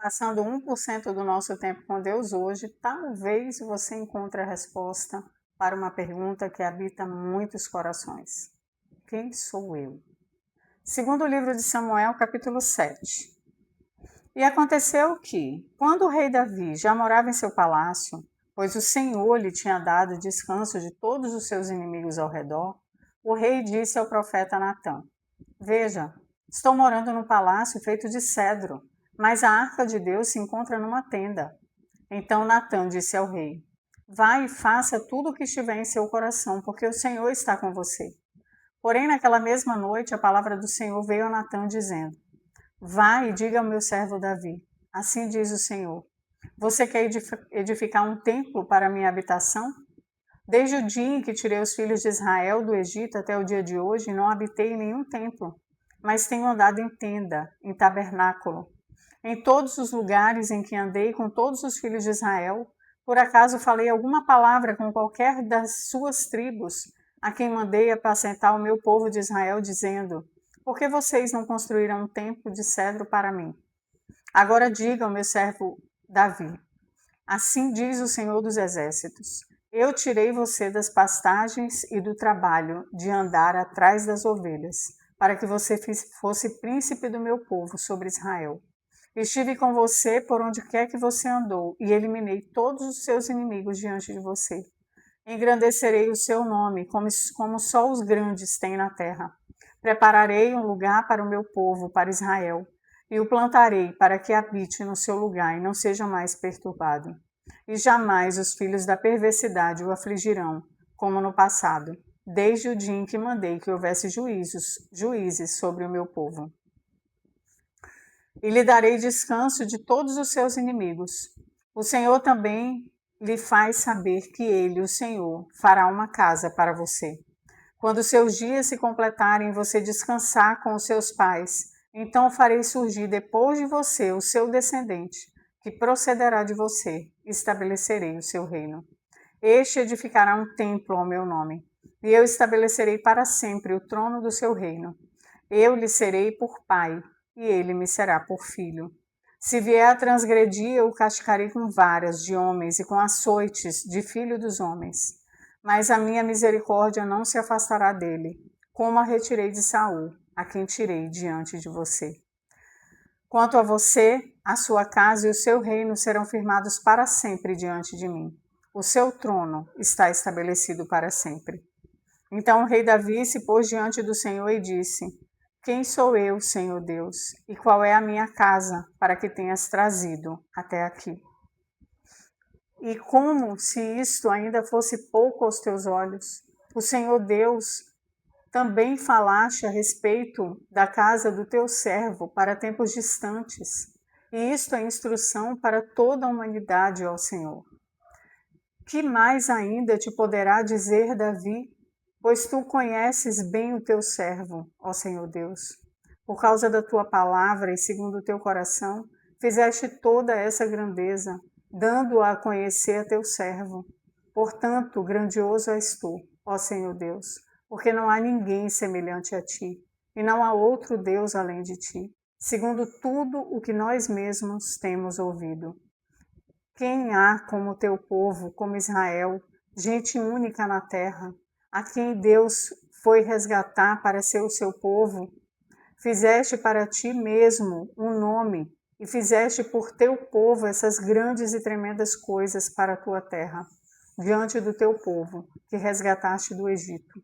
Passando 1% do nosso tempo com Deus hoje, talvez você encontre a resposta para uma pergunta que habita muitos corações. Quem sou eu? Segundo o livro de Samuel, capítulo 7. E aconteceu que, quando o rei Davi já morava em seu palácio, pois o Senhor lhe tinha dado descanso de todos os seus inimigos ao redor, o rei disse ao profeta Natã: Veja, estou morando num palácio feito de cedro, mas a arca de Deus se encontra numa tenda. Então Natã disse ao rei: Vai e faça tudo o que estiver em seu coração, porque o Senhor está com você. Porém, naquela mesma noite, a palavra do Senhor veio a Natã dizendo: Vai e diga ao meu servo Davi: Assim diz o Senhor: Você quer edificar um templo para a minha habitação? Desde o dia em que tirei os filhos de Israel do Egito até o dia de hoje, não habitei em nenhum templo, mas tenho andado em tenda, em tabernáculo. Em todos os lugares em que andei com todos os filhos de Israel, por acaso falei alguma palavra com qualquer das suas tribos, a quem mandei apacentar o meu povo de Israel, dizendo: Por que vocês não construíram um templo de cedro para mim? Agora diga ao meu servo Davi: Assim diz o Senhor dos Exércitos: Eu tirei você das pastagens e do trabalho de andar atrás das ovelhas, para que você fosse príncipe do meu povo sobre Israel. Estive com você por onde quer que você andou, e eliminei todos os seus inimigos diante de você. Engrandecerei o seu nome, como só os grandes têm na terra. Prepararei um lugar para o meu povo, para Israel, e o plantarei para que habite no seu lugar e não seja mais perturbado. E jamais os filhos da perversidade o afligirão, como no passado, desde o dia em que mandei que houvesse juízes sobre o meu povo. E lhe darei descanso de todos os seus inimigos. O Senhor também lhe faz saber que ele, o Senhor, fará uma casa para você. Quando seus dias se completarem, você descansar com os seus pais, então farei surgir depois de você o seu descendente, que procederá de você, e estabelecerei o seu reino. Este edificará um templo ao meu nome, e eu estabelecerei para sempre o trono do seu reino. Eu lhe serei por pai, e ele me será por filho. Se vier a transgredir, eu o castigarei com varas de homens e com açoites de filho dos homens. Mas a minha misericórdia não se afastará dele, como a retirei de Saul, a quem tirei diante de você. Quanto a você, a sua casa e o seu reino serão firmados para sempre diante de mim. O seu trono está estabelecido para sempre. Então o rei Davi se pôs diante do Senhor e disse: Quem sou eu, Senhor Deus, e qual é a minha casa para que tenhas trazido até aqui? E como se isto ainda fosse pouco aos teus olhos, o Senhor Deus também falaste a respeito da casa do teu servo para tempos distantes, e isto é instrução para toda a humanidade, ó Senhor. Que mais ainda te poderá dizer Davi? Pois tu conheces bem o teu servo, ó Senhor Deus. Por causa da tua palavra e segundo o teu coração, fizeste toda essa grandeza, dando-a a conhecer a teu servo. Portanto, grandioso és tu, ó Senhor Deus, porque não há ninguém semelhante a ti, e não há outro Deus além de ti, segundo tudo o que nós mesmos temos ouvido. Quem há como teu povo, como Israel, gente única na terra, a quem Deus foi resgatar para ser o seu povo? Fizeste para ti mesmo um nome e fizeste por teu povo essas grandes e tremendas coisas para a tua terra, diante do teu povo, que resgataste do Egito,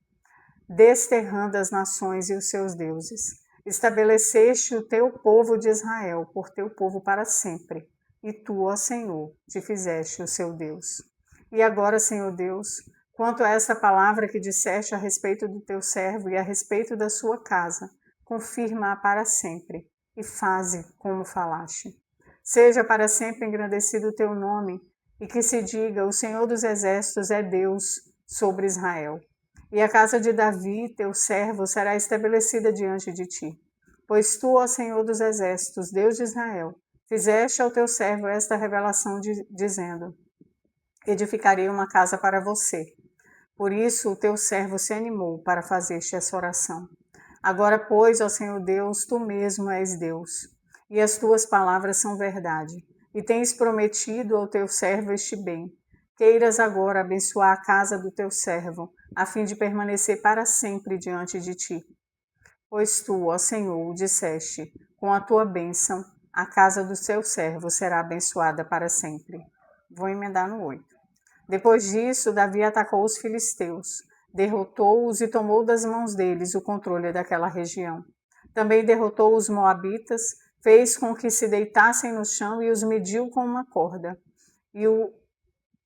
desterrando as nações e os seus deuses. Estabeleceste o teu povo de Israel por teu povo para sempre, e tu, ó Senhor, te fizeste o seu Deus. E agora, Senhor Deus, quanto a essa palavra que disseste a respeito do teu servo e a respeito da sua casa, confirma-a para sempre e faze como falaste. Seja para sempre engrandecido o teu nome e que se diga: o Senhor dos Exércitos é Deus sobre Israel. E a casa de Davi, teu servo, será estabelecida diante de ti. Pois tu, ó Senhor dos Exércitos, Deus de Israel, fizeste ao teu servo esta revelação dizendo: edificarei uma casa para você. Por isso o teu servo se animou para fazer-te essa oração. Agora, pois, ó Senhor Deus, tu mesmo és Deus. e as tuas palavras são verdade. E tens prometido ao teu servo este bem. Queiras agora abençoar a casa do teu servo, a fim de permanecer para sempre diante de ti. Pois tu, ó Senhor, disseste, com a tua bênção, a casa do teu servo será abençoada para sempre. Vou emendar no 8. Depois disso, Davi atacou os filisteus, derrotou-os e tomou das mãos deles o controle daquela região. Também derrotou os moabitas, fez com que se deitassem no chão e os mediu com uma corda. E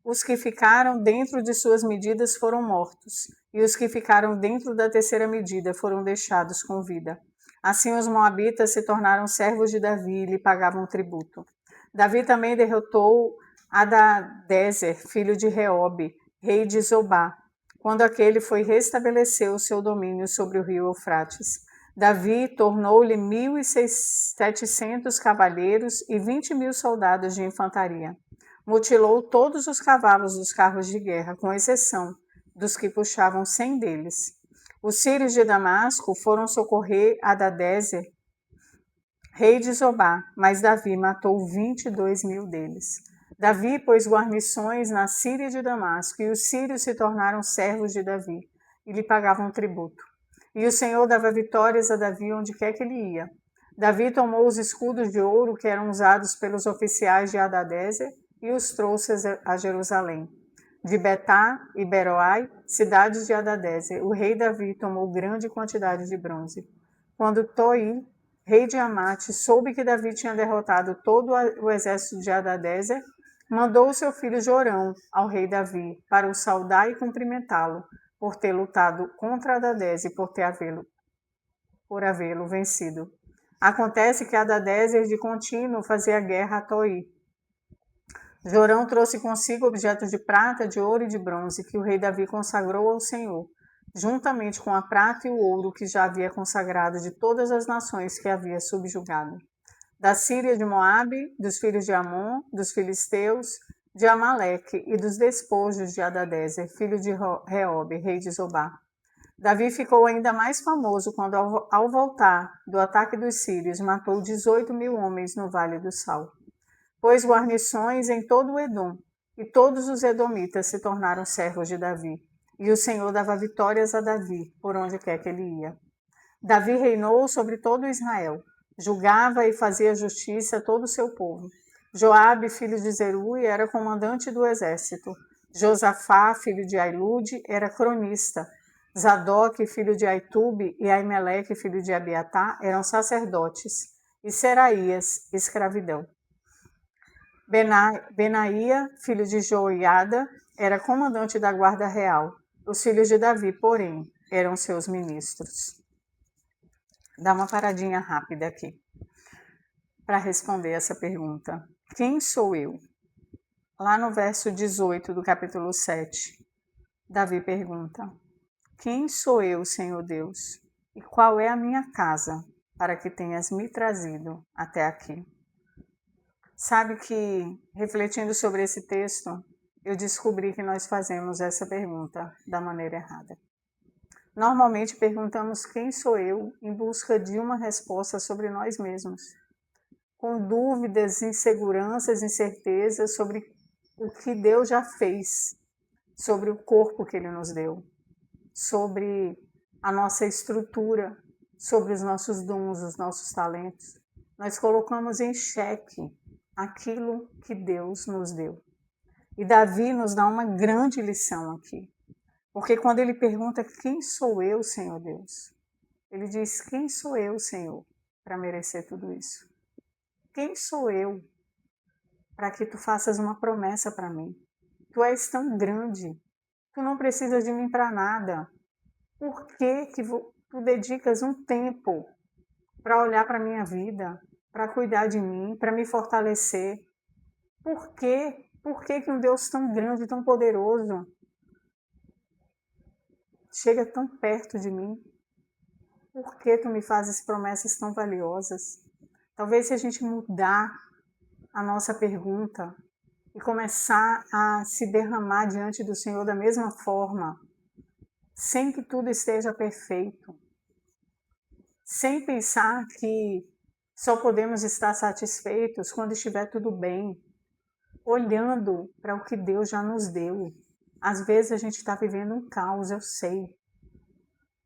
os que ficaram dentro de suas medidas foram mortos, e os que ficaram dentro da terceira medida foram deixados com vida. Assim os moabitas se tornaram servos de Davi e lhe pagavam tributo. Davi também derrotou Hadadezer, filho de Reobe, rei de Zobá, quando aquele foi restabelecer o seu domínio sobre o rio Eufrates. Davi tornou-lhe 1.700 cavaleiros e 20.000 soldados de infantaria. Mutilou todos os cavalos dos carros de guerra, com exceção dos que puxavam 100 deles. Os sírios de Damasco foram socorrer Hadadezer, rei de Zobá, mas Davi matou 22.000 deles. Davi pôs guarnições na Síria de Damasco, e os sírios se tornaram servos de Davi, e lhe pagavam tributo. E o Senhor dava vitórias a Davi onde quer que ele ia. Davi tomou os escudos de ouro que eram usados pelos oficiais de Hadadezer e os trouxe a Jerusalém. De Betá e Beroai, cidades de Hadadezer, o rei Davi tomou grande quantidade de bronze. Quando Toi, rei de Amate, soube que Davi tinha derrotado todo o exército de Hadadezer, mandou o seu filho Jorão ao rei Davi para o saudar e cumprimentá-lo por ter lutado contra Hadadezer e por havê-lo vencido. Acontece que Hadadezer de contínuo fazia guerra a Toi. Jorão trouxe consigo objetos de prata, de ouro e de bronze que o rei Davi consagrou ao Senhor, juntamente com a prata e o ouro que já havia consagrado de todas as nações que havia subjugado. Da Síria, de Moabe, dos filhos de Amon, dos filisteus, de Amaleque e dos despojos de Hadadezer, filho de Reobe, rei de Zobá. Davi ficou ainda mais famoso quando, ao voltar do ataque dos sírios, matou 18.000 homens no Vale do Sal. Pôs guarnições em todo o Edom, e todos os edomitas se tornaram servos de Davi, e o Senhor dava vitórias a Davi, por onde quer que ele ia. Davi reinou sobre todo Israel, julgava e fazia justiça a todo o seu povo. Joabe, filho de Zerui, era comandante do exército. Josafá, filho de Ailude, era cronista. Zadok, filho de Aitube, e Aimeleque, filho de Abiatá, eram sacerdotes. E Seraías, escravidão. Benaía, filho de Joiada, era comandante da guarda real. Os filhos de Davi, porém, eram seus ministros. Dá uma paradinha rápida aqui para responder essa pergunta. Quem sou eu? Lá no verso 18 do capítulo 7, Davi pergunta: quem sou eu, Senhor Deus? E qual é a minha casa para que tenhas me trazido até aqui? Sabe que, refletindo sobre esse texto, eu descobri que nós fazemos essa pergunta da maneira errada. Normalmente perguntamos quem sou eu em busca de uma resposta sobre nós mesmos, com dúvidas, inseguranças, incertezas sobre o que Deus já fez, sobre o corpo que Ele nos deu, sobre a nossa estrutura, sobre os nossos dons, os nossos talentos. Nós colocamos em xeque aquilo que Deus nos deu. E Davi nos dá uma grande lição aqui. Porque quando ele pergunta quem sou eu, Senhor Deus? Ele diz, quem sou eu, Senhor, para merecer tudo isso? Quem sou eu para que tu faças uma promessa para mim? Tu és tão grande, tu não precisas de mim para nada. Por que tu dedicas um tempo para olhar para a minha vida, para cuidar de mim, para me fortalecer? Por quê? Por que um Deus tão grande, tão poderoso, chega tão perto de mim? Por que tu me fazes promessas tão valiosas? Talvez se a gente mudar a nossa pergunta e começar a se derramar diante do Senhor da mesma forma, sem que tudo esteja perfeito, sem pensar que Só podemos estar satisfeitos quando estiver tudo bem, olhando para o que Deus já nos deu. Às vezes a gente está vivendo um caos, eu sei,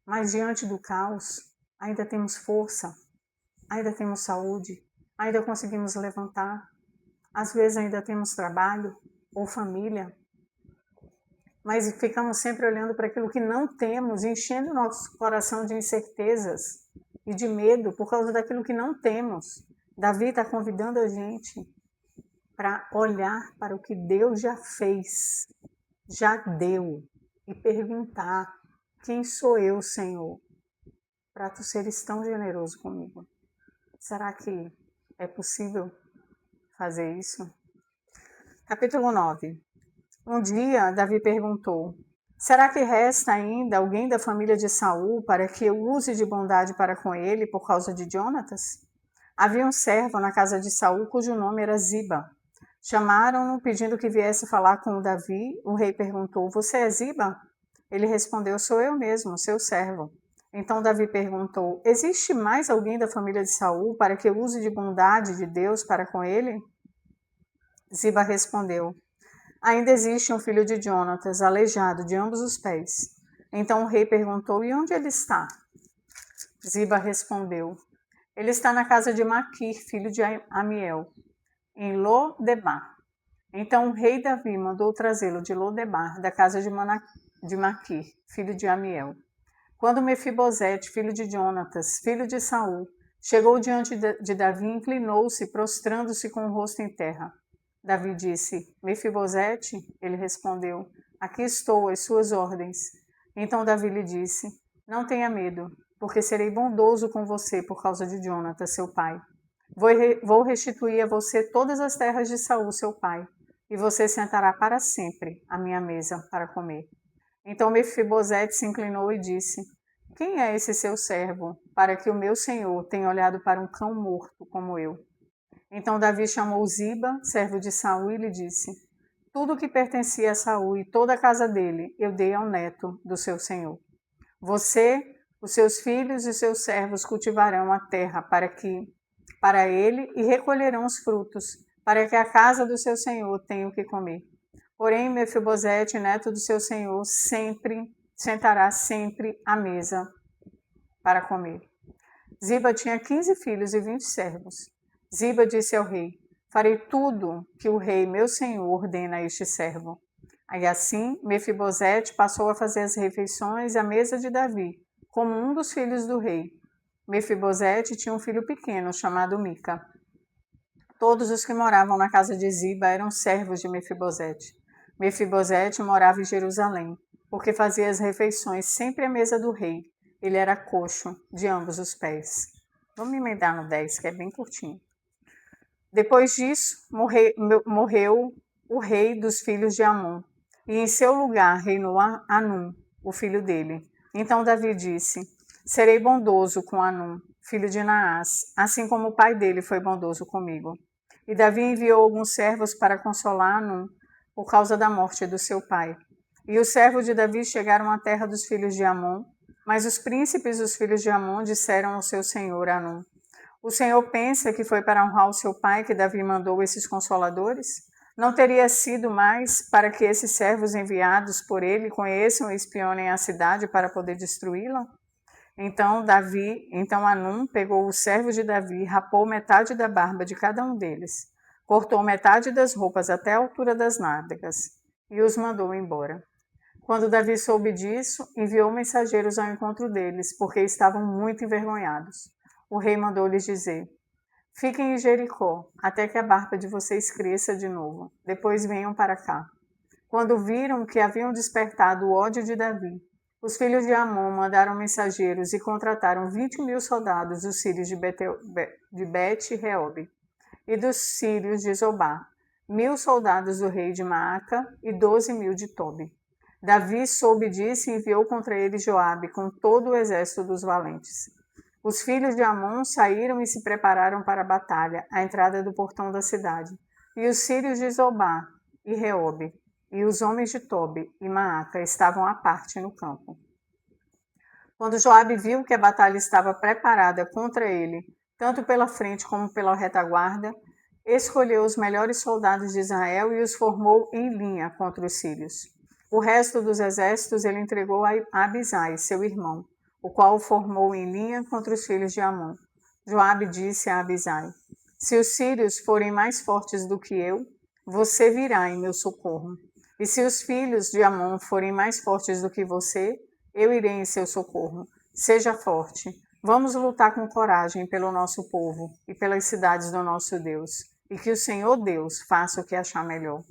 mas diante do caos ainda temos força, ainda temos saúde, ainda conseguimos levantar. Às vezes ainda temos trabalho ou família, mas ficamos sempre olhando para aquilo que não temos, enchendo o nosso coração de incertezas e de medo por causa daquilo que não temos. Davi está convidando a gente para olhar para o que Deus já fez, já deu, e perguntar: quem sou eu, Senhor, para tu seres tão generoso comigo? Será que é possível fazer isso? Capítulo 9. Um dia, Davi perguntou: será que resta ainda alguém da família de Saul para que eu use de bondade para com ele por causa de Jonatas? Havia um servo na casa de Saul cujo nome era Ziba. Chamaram-no pedindo que viesse falar com o Davi. O rei perguntou: você é Ziba? Ele respondeu: sou eu mesmo, seu servo. Então Davi perguntou: existe mais alguém da família de Saul para que eu use de bondade de Deus para com ele? Ziba respondeu: ainda existe um filho de Jonatas, aleijado de ambos os pés. Então o rei perguntou: e onde ele está? Ziba respondeu: ele está na casa de Maquir, filho de Amiel, em Lo-debar. Então o rei Davi mandou trazê-lo de Lo-debar, da casa de Maquir, filho de Amiel. Quando Mefibosete, filho de Jonatas, filho de Saul, chegou diante de Davi, inclinou-se, prostrando-se com o rosto em terra. Davi disse: Mefibosete? Ele respondeu: aqui estou, às suas ordens. Então Davi lhe disse: não tenha medo, porque serei bondoso com você por causa de Jonatas, seu pai. Vou restituir a você todas as terras de Saul, seu pai, e você sentará para sempre à minha mesa para comer. Então Mefibosete se inclinou e disse: quem é esse seu servo, para que o meu senhor tenha olhado para um cão morto como eu? Então Davi chamou Ziba, servo de Saul, e lhe disse: tudo o que pertencia a Saul e toda a casa dele eu dei ao neto do seu senhor. Você, os seus filhos e seus servos cultivarão a terra para ele e recolherão os frutos, para que a casa do seu senhor tenha o que comer. Porém, Mefibosete, neto do seu senhor, sentará sempre à mesa para comer. Ziba tinha 15 filhos e 20 servos. Ziba disse ao rei: farei tudo que o rei, meu senhor, ordena a este servo. E assim, Mefibosete passou a fazer as refeições à mesa de Davi, como um dos filhos do rei. Mefibosete tinha um filho pequeno, chamado Mica. Todos os que moravam na casa de Ziba eram servos de Mefibosete. Mefibosete morava em Jerusalém, porque fazia as refeições sempre à mesa do rei. Ele era coxo de ambos os pés. Vamos emendar no 10, que é bem curtinho. Depois disso, morreu o rei dos filhos de Amon, e em seu lugar reinou Anum, o filho dele. Então Davi disse: serei bondoso com Anum, filho de Naás, assim como o pai dele foi bondoso comigo. E Davi enviou alguns servos para consolar Anum por causa da morte do seu pai. E os servos de Davi chegaram à terra dos filhos de Amon, mas os príncipes dos filhos de Amon disseram ao seu senhor Anum: o senhor pensa que foi para honrar o seu pai que Davi mandou esses consoladores? Não teria sido mais para que esses servos enviados por ele conheçam e espionem a cidade para poder destruí-la? Então Anum pegou os servos de Davi, rapou metade da barba de cada um deles, cortou metade das roupas até a altura das nádegas e os mandou embora. Quando Davi soube disso, enviou mensageiros ao encontro deles, porque estavam muito envergonhados. O rei mandou-lhes dizer: fiquem em Jericó, até que a barba de vocês cresça de novo. Depois venham para cá. Quando viram que haviam despertado o ódio de Davi, os filhos de Amon mandaram mensageiros e contrataram 20.000 soldados dos sírios de Bet-Reob e dos sírios de Zobá, 1.000 soldados do rei de Maaca e 12.000 de Tobi. Davi soube disso e enviou contra ele Joabe com todo o exército dos valentes. Os filhos de Amon saíram e se prepararam para a batalha, à entrada do portão da cidade. E os sírios de Zobá e Reobe, e os homens de Tobi e Maaca estavam à parte no campo. Quando Joabe viu que a batalha estava preparada contra ele, tanto pela frente como pela retaguarda, escolheu os melhores soldados de Israel e os formou em linha contra os sírios. O resto dos exércitos ele entregou a Abisai, seu irmão, o qual o formou em linha contra os filhos de Amon. Joabe disse a Abisai: se os sírios forem mais fortes do que eu, você virá em meu socorro. E se os filhos de Amon forem mais fortes do que você, eu irei em seu socorro. Seja forte. Vamos lutar com coragem pelo nosso povo e pelas cidades do nosso Deus, e que o Senhor Deus faça o que achar melhor.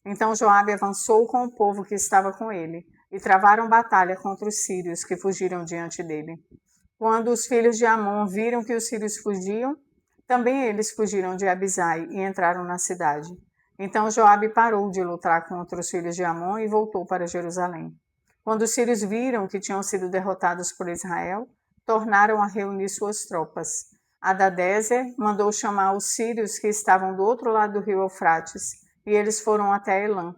Então Joabe avançou com o povo que estava com ele, e travaram batalha contra os sírios que fugiram diante dele. Quando os filhos de Amon viram que os sírios fugiam, também eles fugiram de Abisai e entraram na cidade. Então Joabe parou de lutar contra os filhos de Amon e voltou para Jerusalém. Quando os sírios viram que tinham sido derrotados por Israel, tornaram a reunir suas tropas. Hadadezer mandou chamar os sírios que estavam do outro lado do rio Eufrates, e eles foram até Elã.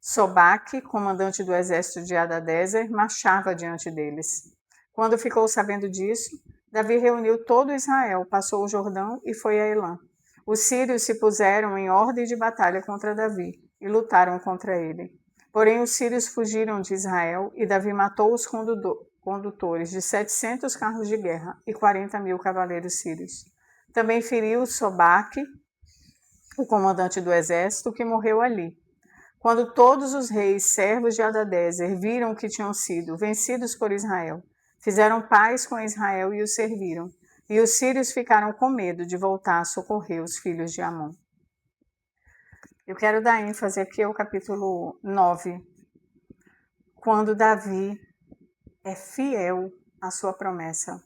Sobaque, comandante do exército de Hadadezer, marchava diante deles. Quando ficou sabendo disso, Davi reuniu todo Israel, passou o Jordão e foi a Elã. Os sírios se puseram em ordem de batalha contra Davi e lutaram contra ele. Porém, os sírios fugiram de Israel e Davi matou os condutores de 700 carros de guerra e 40.000 cavaleiros sírios. Também feriu Sobaque, o comandante do exército, que morreu ali. Quando todos os reis servos de Hadadezer viram que tinham sido vencidos por Israel, fizeram paz com Israel e os serviram. E os sírios ficaram com medo de voltar a socorrer os filhos de Amon. Eu quero dar ênfase aqui ao capítulo 9, quando Davi é fiel à sua promessa,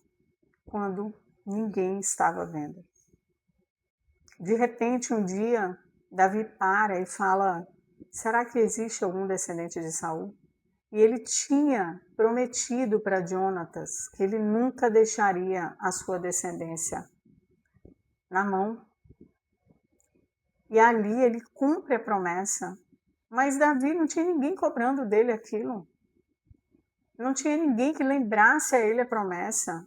quando ninguém estava vendo. De repente, um dia, Davi para e fala: será que existe algum descendente de Saul? E ele tinha prometido para Jonatas que ele nunca deixaria a sua descendência na mão. E ali ele cumpre a promessa. Mas Davi não tinha ninguém cobrando dele aquilo. Não tinha ninguém que lembrasse a ele a promessa.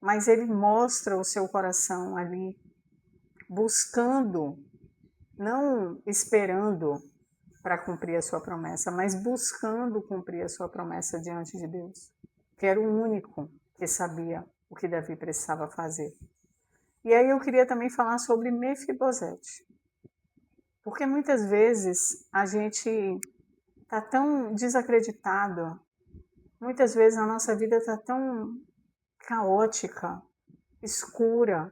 Mas ele mostra o seu coração ali, buscando, não esperando para cumprir a sua promessa, mas buscando cumprir a sua promessa diante de Deus, que era o único que sabia o que Davi precisava fazer. E aí eu queria também falar sobre Mefibosete, porque muitas vezes a gente está tão desacreditado, muitas vezes a nossa vida está tão caótica, escura,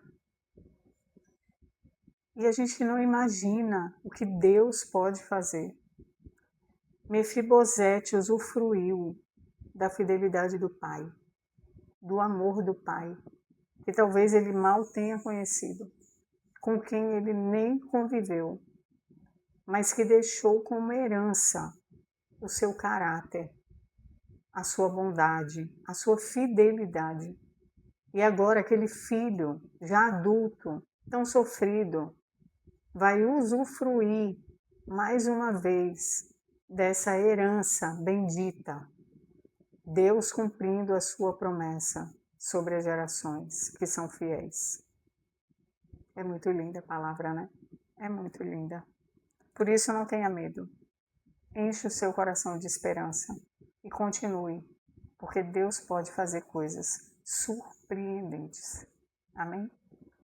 e a gente não imagina o que Deus pode fazer. Mefibosete usufruiu da fidelidade do pai, do amor do pai, que talvez ele mal tenha conhecido, com quem ele nem conviveu, mas que deixou como herança o seu caráter, a sua bondade, a sua fidelidade. E agora aquele filho, já adulto, tão sofrido, vai usufruir mais uma vez dessa herança bendita, Deus cumprindo a sua promessa sobre as gerações que são fiéis. É muito linda a palavra, né? É muito linda. Por isso não tenha medo. Enche o seu coração de esperança e continue, porque Deus pode fazer coisas surpreendentes. Amém?